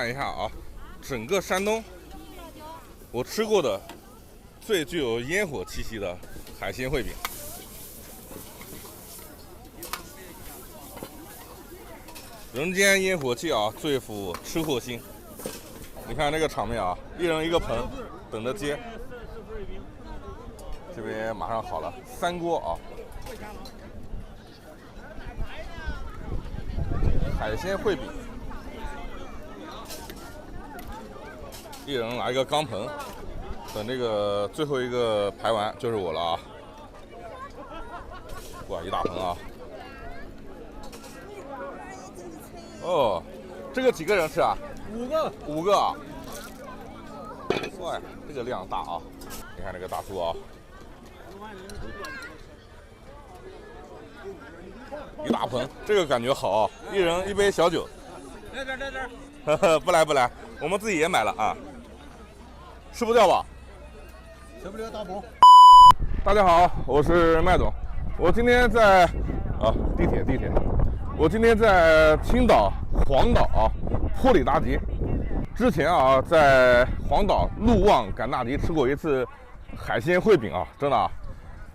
看一下啊，整个山东我吃过的最具有烟火气息的海鲜烩饼。人间烟火气啊，最抚吃货心。你看这个场面啊，一人一个盆，等着接。这边马上好了，3锅啊。海鲜烩饼，一人拿一个钢盆，等这个最后一个排完就是我了啊！哇，一大盆啊！哦，这个几个人吃啊？5个啊！哇，这个量大啊！你看这个大叔啊，一大盆，这个感觉好啊！一人一杯小酒。来这儿。呵呵，不来，我们自己也买了啊。吃不掉吧？吃不了大补。大家好，我是麦总，我今天在地铁，我今天在青岛黄岛坡里大吉。之前啊，在黄岛陆旺赶大吉吃过一次海鲜烩饼啊，真的啊，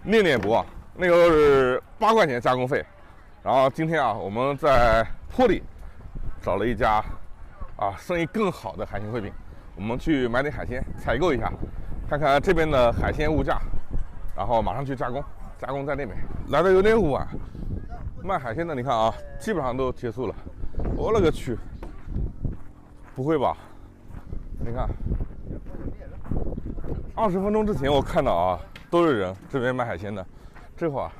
念念不忘。那个是8块钱加工费。然后今天啊，我们在坡里找了一家生意更好的海鲜烩饼，我们去买点海鲜采购一下，看看这边的海鲜物价，然后马上去加工在那边。来的有点晚，卖海鲜的你看啊，基本上都结束了。我勒个去，不会吧？你看，20分钟之前我看到啊，都是人这边卖海鲜的，这会儿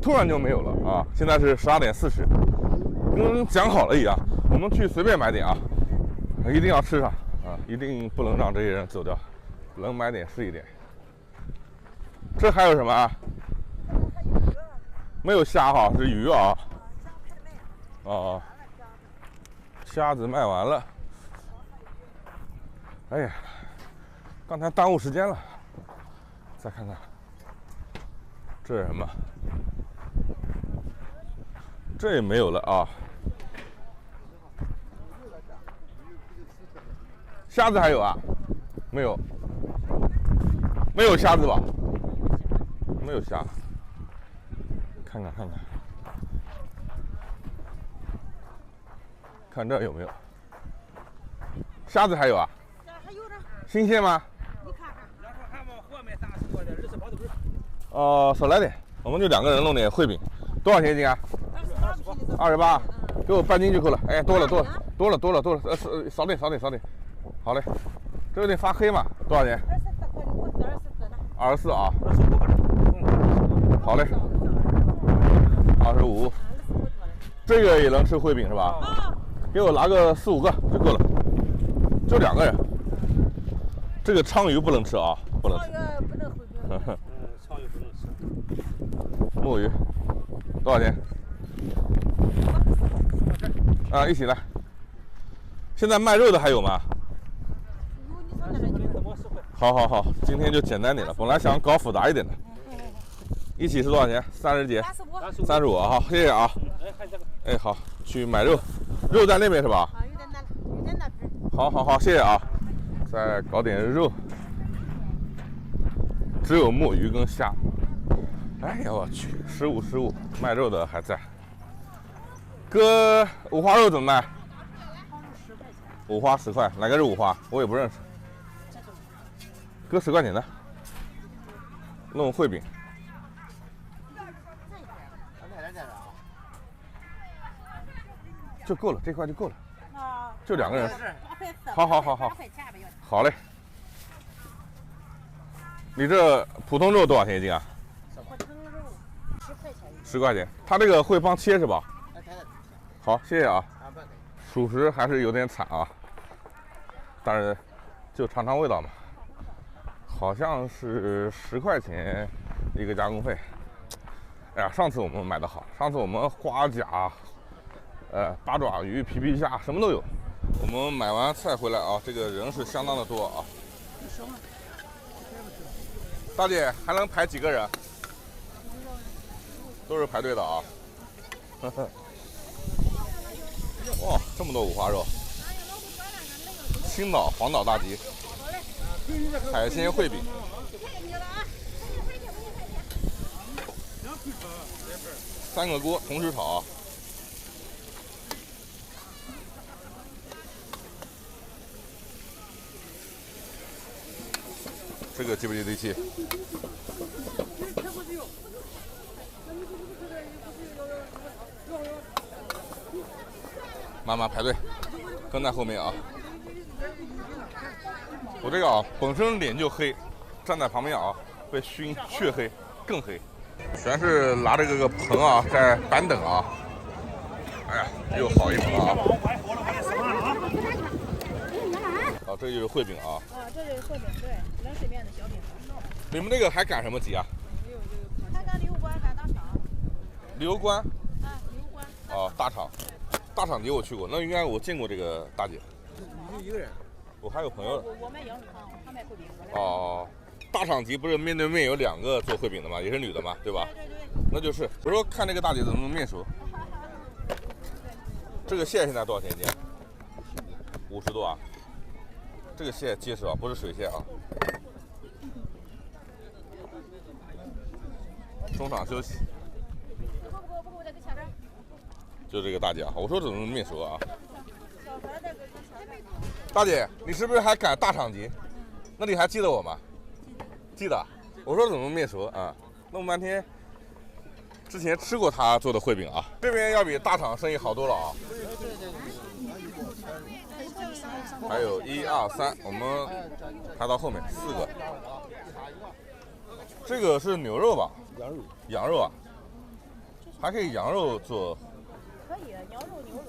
突然就没有了啊！现在是12点40，跟讲好了一样，我们去随便买点啊，一定要吃上啊，一定不能让这些人走掉，能买点是一点。这还有什么啊？没有虾哈，是鱼啊。哦，虾子卖完了。哎呀，刚才耽误时间了。再看看，这是什么？这也没有了啊。虾子还有啊？没有，没有虾子吧？没有虾。看看，看这有没有？虾子还有啊？还有呢。新鲜吗？你看看。要说还往后面30多的20包都是。少来点，我们就2个人弄点烩饼，多少钱一斤啊？28，给我半斤就够了。哎，多了，少点，好嘞，这有点发黑嘛，多少钱？24啊。好嘞，25。这个也能吃烩饼是吧？给我拿个4、5个就够了，就2个人。这个鲳鱼不能吃啊，不能吃。不能烩饼。鲳鱼不能吃。墨鱼多少钱？啊，一起来。现在卖肉的还有吗？好，今天就简单点了。本来想搞复杂一点的。一起是多少钱？30几？35啊，好，谢谢啊。哎，好，去买肉，肉在那边是吧？有点那边。好，谢谢啊。再搞点肉，只有墨鱼跟虾。哎呀，我去，15，卖肉的还在。哥，五花肉怎么卖？5花10块，哪个是5花？我也不认识。哥10块钱的，弄烩饼。就够了，这块就够了，就2个人。好，好嘞。你这普通肉多少钱一斤啊普通肉10块钱。10块钱，他这个会帮切是吧？好，谢谢啊。属实还是有点惨啊，但是就尝尝味道嘛。好像是10块钱一个加工费。哎呀，上次我们买的好，上次我们花甲、八爪鱼、皮皮虾什么都有。我们买完菜回来啊，这个人是相当的多啊。大姐还能排几个人？都是排队的啊。哇，这么多五花肉，青岛黄岛大集海鲜烩饼。3个锅同时炒啊。这个接不接地气？慢慢排队，跟在后面啊。我这个啊，本身脸就黑，站在旁边啊，被熏黢黑，更黑。全是拿着这个盆啊，在板等啊。哎呀，又好一盆啊！啊，这就是烩饼啊。啊，这就是烩饼，对，冷水面的小饼。你们那个还赶什么集啊？还赶溜关，赶大肠。溜关？啊，溜关。啊，大肠。大肠节我去过，那应该我见过这个大姐。你就一个人？我还有朋友。我卖羊肉汤，他卖烩饼。哦，大肠集不是面对面有2个做烩饼的吗？也是女的嘛，对吧？对。那就是。我说看这个大姐怎么能面熟。这个蟹现在多少钱一斤？50多啊。这个蟹结实啊，不是水蟹啊。中场休息。不，再给切点。就这个大姐啊，我说怎么能面熟啊？大姐，你是不是还赶大肠集？那你还记得我吗？记得。我说怎么面熟啊？弄半天，之前吃过他做的烩饼啊，这边要比大肠生意好多了啊。还有1、2、3，我们排到后面4个。这个是牛肉吧？羊肉啊，还可以羊肉做。可以，羊肉、牛肉。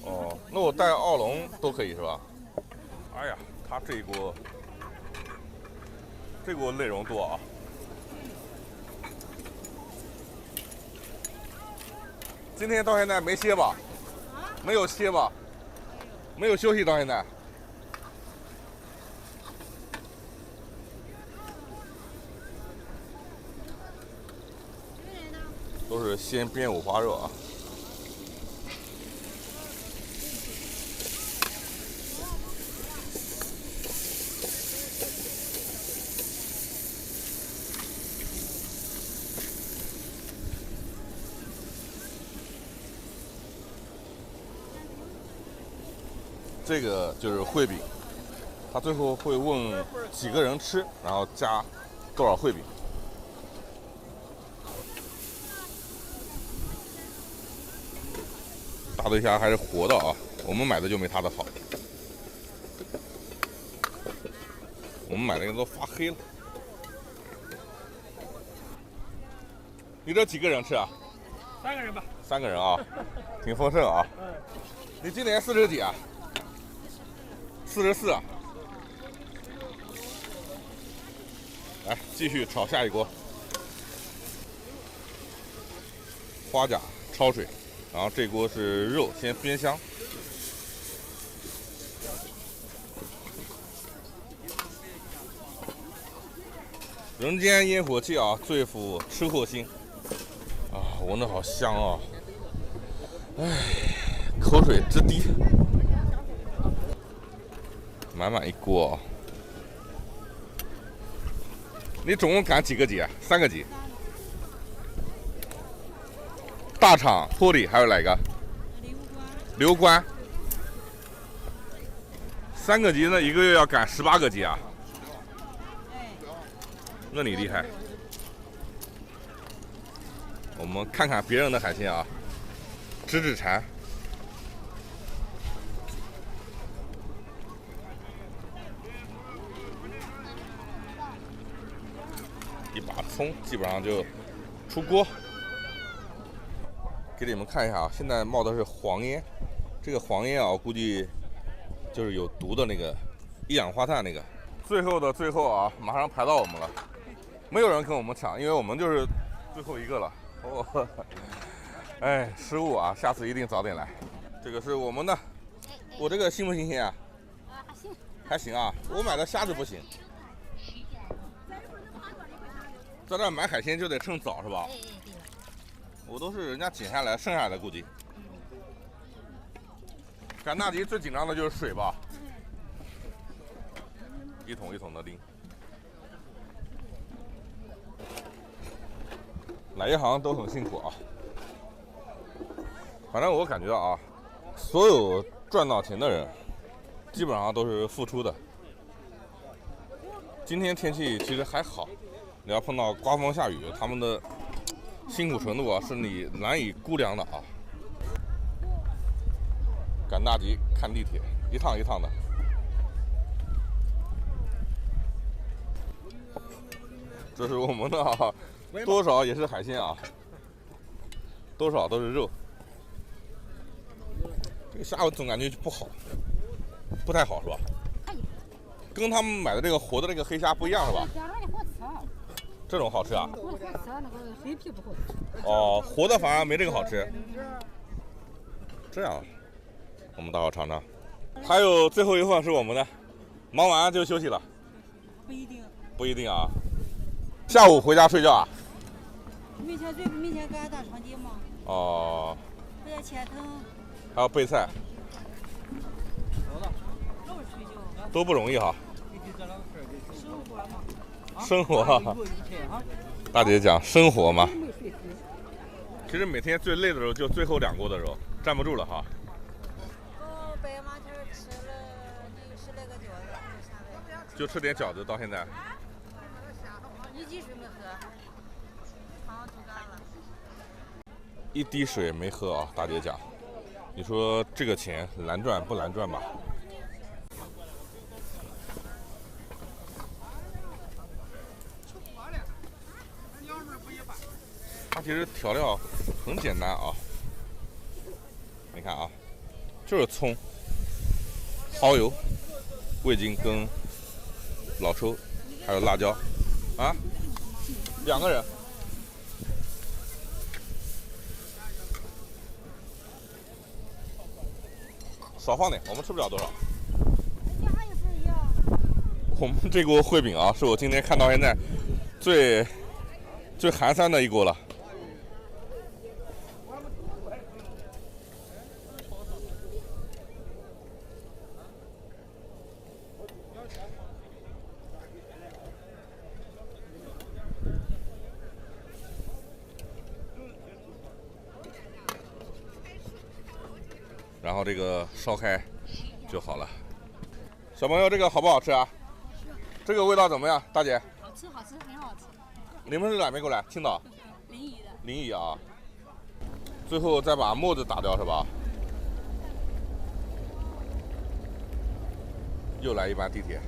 哦，那我带奥龙都可以是吧？哎呀，他这一锅内容多啊。今天到现在没歇吧？没有歇吧？没有休息到现在。都是鲜边五花肉啊。这个就是烩饼，他最后会问几个人吃，然后加多少烩饼。大对虾还是活的啊，我们买的就没它的好。我们买那个都发黑了。你这几个人吃啊？3个人吧。3个人啊，挺丰盛啊。你今年40几啊？44啊。来，继续炒下一锅。花甲焯水，然后这锅是肉，先煸香。人间烟火气啊，最抚吃货心啊！闻着好香啊！哎，口水直滴。满满一锅啊！你总共赶几个集啊？3个集。大肠、坡里还有哪个？溜关。3个集，那1个月要赶18个集啊！那你厉害。我们看看别人的海鲜啊，指馋。一把葱基本上就出锅。给你们看一下啊，现在冒的是黄烟，这个黄烟啊，我估计就是有毒的那个一氧化碳那个。最后的最后啊，马上排到我们了，没有人跟我们抢，因为我们就是最后一个了。哦，哎，失误啊，下次一定早点来。这个是我们的，我这个新不新鲜啊？还行。还行啊，我买的虾子不行。在这买海鲜就得趁早是吧？我都是人家捡下来剩下的估计。赶大集最紧张的就是水吧？一桶一桶的拎。哪一行都很辛苦啊。反正我感觉啊，所有赚到钱的人，基本上都是付出的。今天天气其实还好，你要碰到刮风下雨，他们的辛苦程度啊，是你难以估量的啊。赶大集，看地铁，一趟一趟的。这是我们的啊，多少也是海鲜啊，多少都是肉。这个虾我总感觉不好，不太好是吧？跟他们买的这个活的这个黑虾不一样是吧？这种好吃啊？我好吃，那个黑皮不好吃。哦，活的反而没这个好吃。这样，我们待会儿尝尝。还有最后一份是我们的，忙完就休息了。不一定。不一定啊。下午回家睡觉啊？明天给俺打长街嘛。哦。回家切藤。还要备菜。老是睡觉。都不容易哈。生活嘛。生活。大姐讲生活嘛。其实每天最累的时候就最后2锅的时候，站不住了哈。白马天吃了10来个饺子就下来。就吃点饺子到现在。一滴水没喝，汤都干了。一滴水没喝啊，大姐讲。你说这个钱难赚不难赚吧？它其实调料很简单啊，你看啊，就是葱、蚝油、味精跟老抽，还有辣椒啊，2个人。少放点，我们吃不了多少。你还有份呀？我们这锅烩饼啊，是我今天看到现在最寒酸的一锅了。然后这个烧开就好了。小朋友，这个好不好吃啊？这个味道怎么样，大姐？好吃，好吃，很好吃。你们是哪边过来？青岛？临沂的。临沂啊。最后再把沫子打掉是吧？又来一班地铁。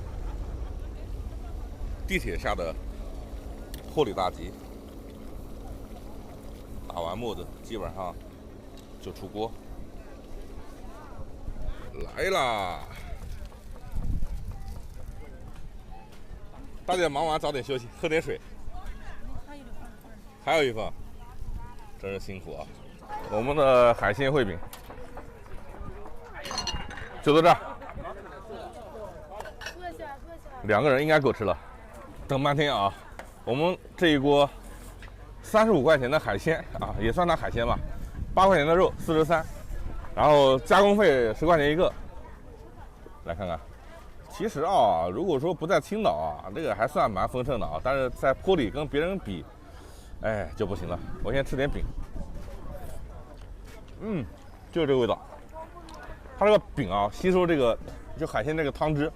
地铁下的坡里大吉，打完沫子基本上就出锅。来啦！大姐忙完早点休息，喝点水。还有一份，真是辛苦啊！我们的海鲜烩饼就到这儿，2个人应该够吃了。等半天啊，我们这一锅35块钱的海鲜啊，也算它海鲜吧，8块钱的肉43。然后加工费10块钱一个，来看看。其实啊，如果说不在青岛啊，这个还算蛮丰盛的啊。但是在坡里跟别人比，哎就不行了。我先吃点饼，就是这个味道。它这个饼啊，吸收这个就海鲜这个汤汁，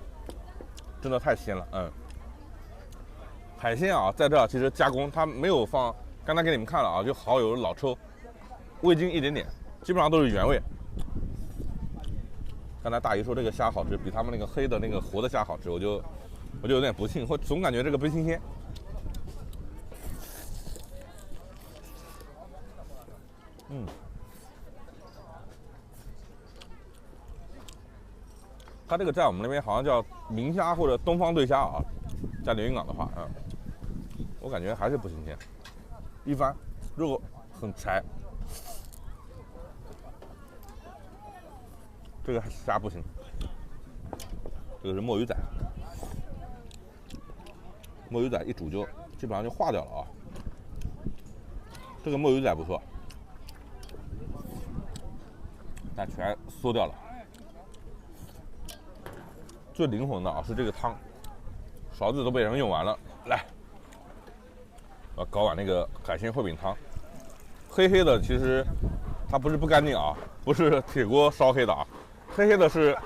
真的太鲜了。海鲜啊，在这其实加工它没有放，刚才给你们看了啊，就蚝油、老抽、味精一点点，基本上都是原味。刚才大姨说这个虾好吃，比他们那个黑的那个活的虾好吃，我就有点不信，或总感觉这个不新鲜。它这个在我们那边好像叫明虾或者东方对虾啊，在连云港的话，我感觉还是不新鲜，一般，肉很柴。这个虾不行，这个是墨鱼仔，墨鱼仔一煮就基本上就化掉了啊。这个墨鱼仔不错，但全缩掉了。最灵魂的啊是这个汤，勺子都被人用完了。来，我搞碗那个海鲜烩饼汤，黑黑的，其实它不是不干净啊，不是铁锅烧黑的啊，黑黑的是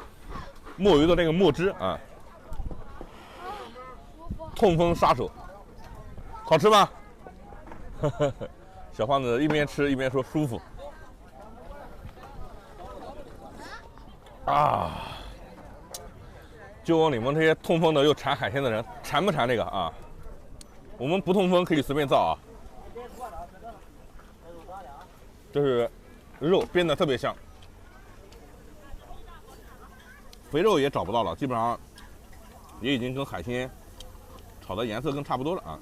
墨鱼的那个墨汁啊。痛风杀手，好吃吗？小胖子一边吃一边说舒服。啊！就问你们这些痛风的又馋海鲜的人，馋不馋这个啊？我们不痛风可以随便造啊。这是肉煸的特别香，肥肉也找不到了，基本上也已经跟海鲜炒的颜色跟差不多了啊。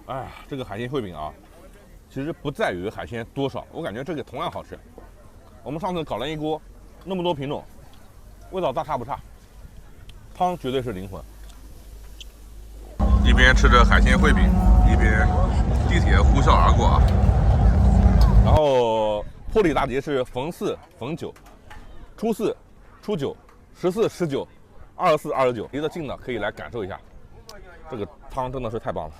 哎呀，这个海鲜烩饼啊，其实不在于海鲜多少，我感觉这个同样好吃。我们上次搞了一锅，那么多品种，味道大差不差，汤绝对是灵魂。一边吃着海鲜烩饼，一边地铁呼啸而过啊。然后坡里大节是逢4、逢9，初4、初9、14、19、24、29，离得近的可以来感受一下，这个汤真的是太棒了。